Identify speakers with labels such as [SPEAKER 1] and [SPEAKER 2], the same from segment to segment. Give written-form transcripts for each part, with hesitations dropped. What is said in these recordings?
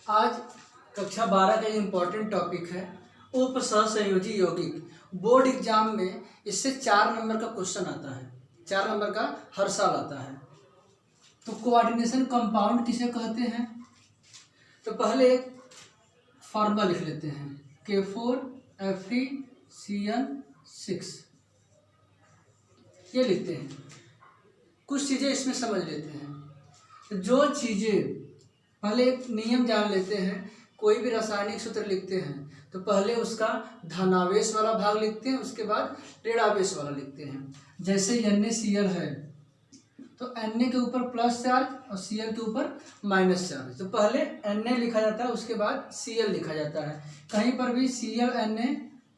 [SPEAKER 1] आज कक्षा 12 का इम्पोर्टेंट टॉपिक है उपसहसंयोजी यौगिक। बोर्ड एग्जाम में इससे 4 नंबर का क्वेश्चन आता है, 4 नंबर का हर साल आता है। तो कोऑर्डिनेशन कंपाउंड किसे कहते हैं? तो पहले एक फार्मूला लिख लेते हैं, K4Fe(CN6) ये लिखते हैं। कुछ चीज़ें इसमें समझ लेते हैं। जो चीज़ें पहले एक नियम जान लेते हैं, कोई भी रासायनिक सूत्र लिखते हैं तो पहले उसका धनावेश वाला भाग लिखते हैं, उसके बाद ऋणावेश वाला लिखते हैं। जैसे NaCl है तो Na के ऊपर प्लस चार्ज और Cl के ऊपर माइनस चार्ज, तो पहले Na लिखा जाता है, उसके बाद Cl लिखा जाता है। कहीं पर भी Cl Na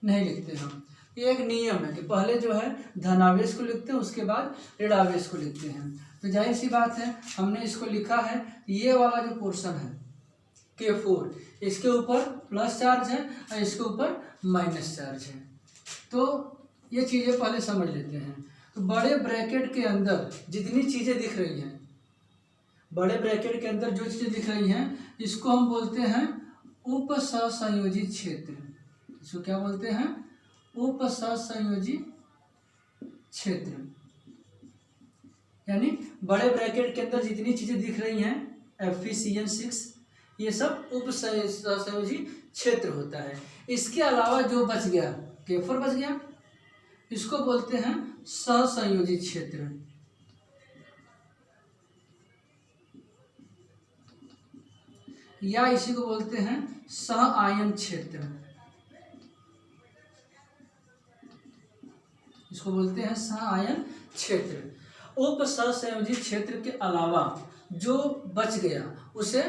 [SPEAKER 1] नहीं लिखते हम। ये एक नियम है कि पहले जो है धनावेश को लिखते हैं, उसके बाद ऋणावेश को लिखते हैं। तो जाहिर सी बात है हमने इसको लिखा है, ये वाला जो पोर्शन है K4, इसके ऊपर प्लस चार्ज है और इसके ऊपर माइनस चार्ज है। तो ये चीज़ें पहले समझ लेते हैं। तो बड़े ब्रैकेट के अंदर जितनी चीज़ें दिख रही हैं, बड़े ब्रैकेट के अंदर जो चीज़ें दिख रही हैं, इसको हम बोलते हैं उपसहसंयोजी क्षेत्र। इसको क्या बोलते हैं? उपसहसंयोजी क्षेत्र। यानी बड़े ब्रैकेट के अंदर जितनी चीज़ें दिख रही हैं FeCN6, ये सब उपसहसंयोजी क्षेत्र होता है। इसके अलावा जो बच गया, K4 बच गया, इसको बोलते हैं सहसंयोजी क्षेत्र। या इसी को बोलते हैं सह आयन क्षेत्र। इसको बोलते हैं सह आयन क्षेत्र। उपसहसंयोजी क्षेत्र के अलावा जो बच गया उसे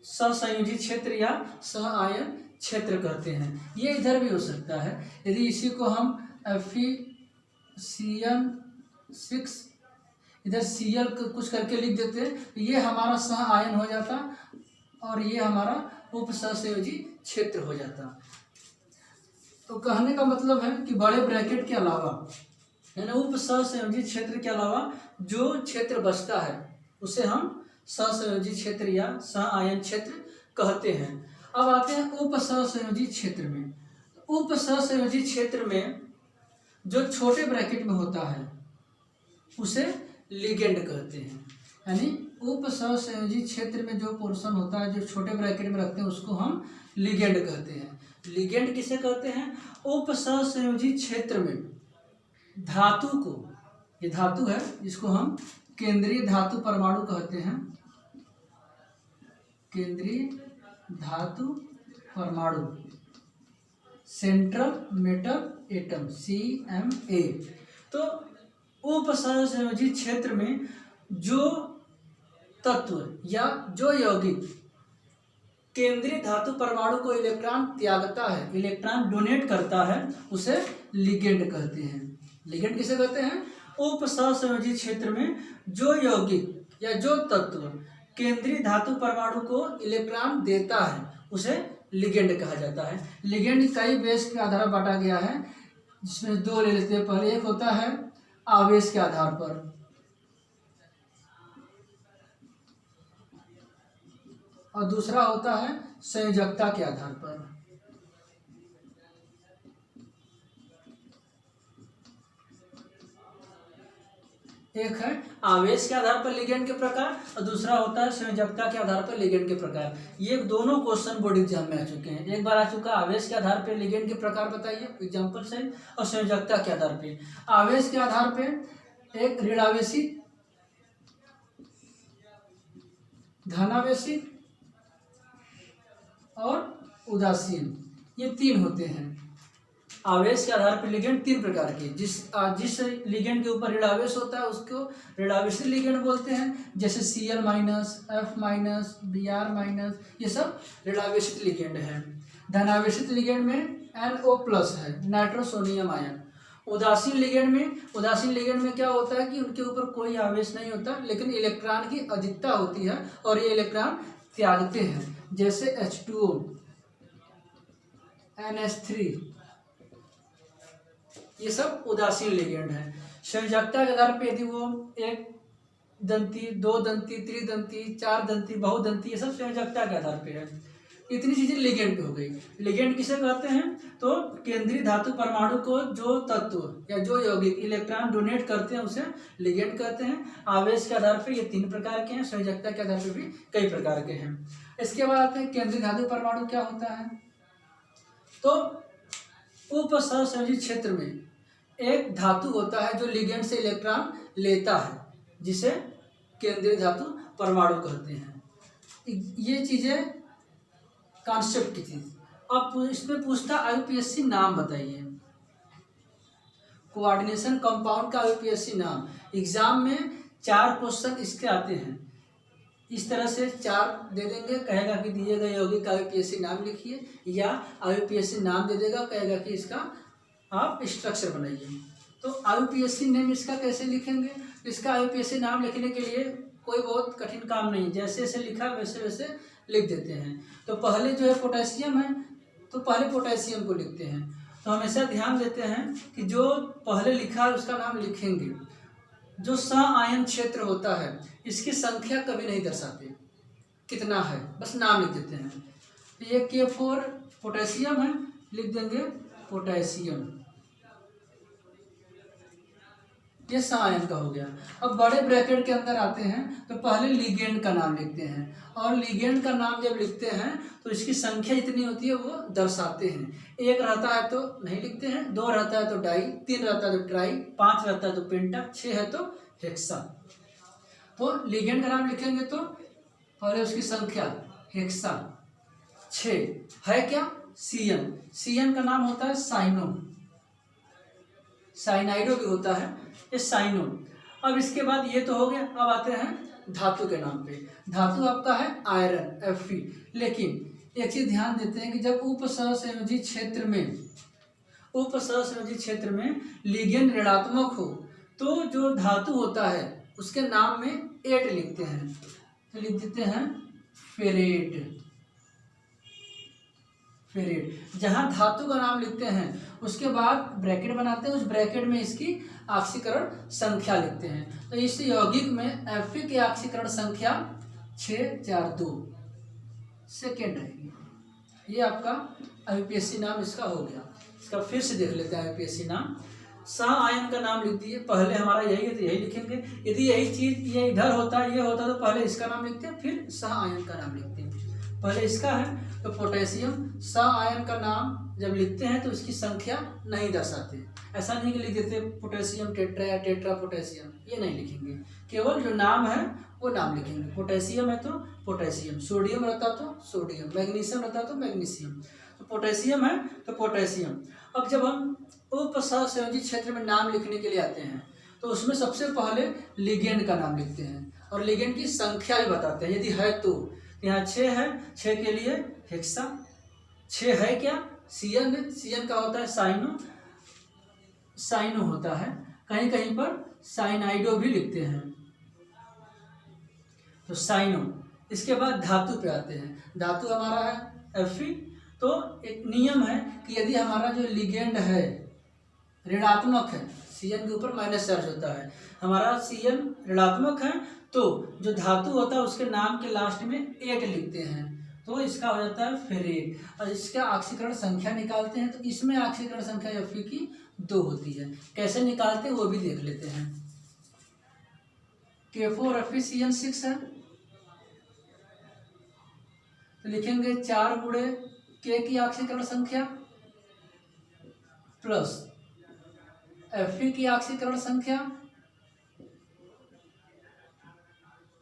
[SPEAKER 1] सहसंयोजी क्षेत्र या सह आयन क्षेत्र कहते हैं। ये इधर भी हो सकता है। यदि इसी को हम FeCN6 इधर Cl कुछ करके लिख देते तो ये हमारा सह आयन हो जाता और ये हमारा उपसहसंयोजी क्षेत्र हो जाता। तो कहने का मतलब है कि बड़े ब्रैकेट के अलावा यानी उपसहसंयोजी क्षेत्र के अलावा जो क्षेत्र बचता है उसे हम सहसंयोजी क्षेत्र या सह आयन क्षेत्र कहते हैं। अब आते हैं उपसहसंयोजी क्षेत्र में। उपसहसंयोजी क्षेत्र में जो छोटे ब्रैकेट में होता है उसे लिगेंड कहते हैं। यानी उपसहसंयोजी क्षेत्र में जो पोर्शन होता है, जो छोटे ब्रैकेट में रखते हैं, उसको हम लिगेंड कहते हैं। लिगेंड किसे कहते हैं? उपसहसंयोजी क्षेत्र में धातु को, ये धातु है, इसको हम केंद्रीय धातु परमाणु कहते हैं। केंद्रीय धातु परमाणु, सेंट्रल मेटल एटम, CMA। तो उपसहसंयोजी क्षेत्र में जो तत्व या जो यौगिक केंद्रीय धातु परमाणु को इलेक्ट्रॉन त्यागता है, इलेक्ट्रॉन डोनेट करता है, उसे लिगेंड कहते हैं। लिगेंड किसे कहते हैं? उपसहसंयोजी क्षेत्र में जो यौगिक या जो तत्व केंद्रीय धातु परमाणु को इलेक्ट्रॉन देता है उसे लिगेंड कहा जाता है। लिगेंड कई बेस के आधार पर बांटा गया है, जिसमें 2 ले लेते हैं। पहले एक होता है आवेश के आधार पर, और दूसरा होता है संयोजकता के आधार पर। एक है आवेश के आधार पर लिगेंड के प्रकार और दूसरा होता है संयोजकता के आधार पर लिगेंड के प्रकार। ये दोनों क्वेश्चन बोर्ड एग्जाम में आ चुके हैं। एक बार आ चुका आवेश के आधार पर लिगेंड के प्रकार बताइए एग्जाम्पल से, और संयोजकता के आधार पे। आवेश के आधार पे एक ऋणावेशी, धनावेशी और उदासीन, ये 3 होते हैं। आवेश के आधार पर लिगेंड 3 प्रकार के, जिस लिगेंड के ऊपर ऋणावेश होता है उसको ऋणावेशी लिगेंड बोलते हैं। जैसे Cl-, F-, Br-, ये सब ऋणावेशित लिगेंड है। धनावेशित लिगेंड में NO+ है, नाइट्रोसोनियम आयन। उदासीन लिगेंड में क्या होता है कि उनके ऊपर कोई आवेश नहीं होता, लेकिन इलेक्ट्रॉन की अधिकता होती है और ये इलेक्ट्रॉन त्यागते हैं। जैसे H2O, NH3, ये सब उदासीन लिगेंड है। संयोजकता के आधार पर यदि वो एक दंती, दो दंती, त्रिदंती, चार दंती, बहुदंती, ये सब संयोजकता के आधार पे है। इतनी चीजें लिगेंड पे हो गई। लिगेंड किसे कहते हैं? तो केंद्रीय धातु परमाणु को जो तत्व या जो यौगिक इलेक्ट्रॉन डोनेट करते हैं उसे लिगेंड कहते हैं। आवेश के आधार पे ये 3 प्रकार के हैं, संयोजकता के आधार पे भी कई प्रकार के हैं। इसके बाद आते हैं केंद्रीय धातु परमाणु क्या होता है। तो उपसहसंयोजी क्षेत्र में एक धातु होता है जो लिगेंड से इलेक्ट्रॉन लेता है, जिसे केंद्रीय धातु परमाणु कहते हैं। ये चीजें कॉन्सेप्ट की थी। अब इसमें पूछता IUPAC नाम बताइए, कोऑर्डिनेशन कंपाउंड का IUPAC नाम। एग्जाम में 4 क्वेश्चन इसके आते हैं। इस तरह से 4 दे देंगे, कहेगा कि दिए गए यौगिक का IUPAC नाम लिखिए, या IUPAC नाम दे देगा, कहेगा कि इसका आप स्ट्रक्चर बनाइए। तो IUPAC नेम इसका कैसे लिखेंगे? इसका IUPAC नाम लिखने के लिए कोई बहुत कठिन काम नहीं, जैसे जैसे लिखा वैसे वैसे लिख देते हैं। तो पहले जो है पोटेशियम है, तो पहले पोटेशियम को लिखते हैं। तो हमेशा ध्यान देते हैं कि जो पहले लिखा है उसका नाम लिखेंगे। जो सह आयन क्षेत्र होता है इसकी संख्या कभी नहीं दर्शाते कितना है, बस नाम लिख देते हैं। तो ये K4 पोटेशियम है, लिख देंगे पोटेशियम, ये सह आयन का हो गया। अब बड़े ब्रैकेट के अंदर आते हैं तो पहले लिगेंड का नाम लिखते हैं, और लिगेंड का नाम जब लिखते हैं तो इसकी संख्या जितनी होती है वो दर्शाते हैं। 1 रहता है तो नहीं लिखते हैं, 2 रहता है तो डाई, 3 रहता है तो ट्राई, 5 रहता है तो पेंटा, 6 है तो हेक्सा। तो लिगेंड का नाम लिखेंगे तो पहले उसकी संख्या हेक्सा, 6 है क्या CN, CN का नाम होता है साइनो, साइनाइडो भी होता है, ये साइनो। अब इसके बाद ये तो हो गया। अब आते हैं धातु के नाम पे। धातु आपका है आयरन Fe। लेकिन एक चीज ध्यान देते हैं कि जब उपसहसंयोजी क्षेत्र में लिगेंड ऋणात्मक हो तो जो धातु होता है उसके नाम में 8 लिखते हैं, तो लिख देते हैं फेरेट। जहां धातु का नाम लिखते हैं उसके बाद ब्रैकेट बनाते हैं, उस ब्रैकेट में इसकी ऑक्सीकरण संख्या लिखते हैं। तो इस यौगिक में Fe की ऑक्सीकरण संख्या 642 सेकेंड रहेगी। ये आपका IUPAC नाम इसका हो गया। इसका फिर से देख लेते हैं IUPAC नाम। सह आयन का नाम लिख दिए, पहले हमारा यही है तो यही लिखेंगे। यदि यही चीज ये इधर होता ये होता तो पहले इसका नाम लिखते हैं, फिर सह आयन का नाम लिखते हैं। पहले इसका है तो पोटेशियम, सह आयन का नाम जब लिखते हैं तो इसकी संख्या नहीं दर्शाते। ऐसा नहीं कि लिख देते पोटेशियम टेट्रा या टेट्रा पोटेशियम, ये नहीं लिखेंगे, केवल जो नाम है वो नाम लिखेंगे। पोटेशियम है तो पोटेशियम, सोडियम रहता तो सोडियम, मैग्नीशियम रहता तो मैग्नीशियम। तो पोटेशियम है तो पोटेशियम। अब जब हम उपसहसंयोजी क्षेत्र में नाम लिखने के लिए आते हैं तो उसमें सबसे पहले लिगेंड का नाम लिखते हैं और लिगेंड की संख्या भी बताते हैं। यदि है तो यहाँ 6 है, 6 के लिए हेक्सा। 6 है क्या CN है, CN का होता है साइनो होता है, कहीं कहीं पर साइनाइडो भी लिखते हैं, तो साइनो। इसके बाद धातु पे आते हैं। धातु हमारा है Fe। तो एक नियम है कि यदि हमारा जो लिगेंड है ऋणात्मक है, CN के ऊपर माइनस चार्ज होता है, हमारा CN ऋणात्मक है तो जो धातु होता है उसके नाम के लास्ट में 8 लिखते हैं, तो इसका हो जाता है फेरेट। और इसका ऑक्सीकरण संख्या निकालते हैं तो इसमें ऑक्सीकरण संख्या Fe की 2 होती है। कैसे निकालते हैं वो भी देख लेते हैं। K4 FeCN6 है तो लिखेंगे 4 गुणे K की ऑक्सीकरण संख्या प्लस Fe की ऑक्सीकरण संख्या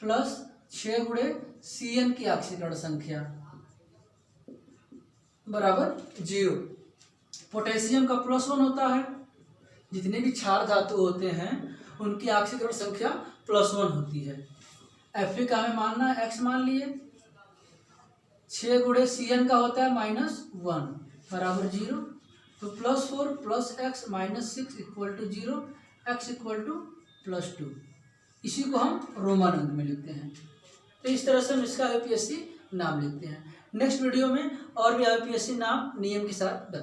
[SPEAKER 1] प्लस 6 गुणे CN की ऑक्सीकरण संख्या बराबर 0। पोटेशियम का +1 होता है, जितने भी क्षार धातु होते हैं उनकी ऑक्सीकरण संख्या +1 होती है। Fe का हमें मानना है x मान लिए, 6 गुणे CN का होता है -1 बराबर 0। तो +4 + x -6 = 0, x = +2। इसी को हम रोमन अंक में लिखते हैं। तो इस तरह से हम इसका IUPAC नाम लिखते हैं। नेक्स्ट वीडियो में और भी IUPAC नाम नियम के साथ बताएं।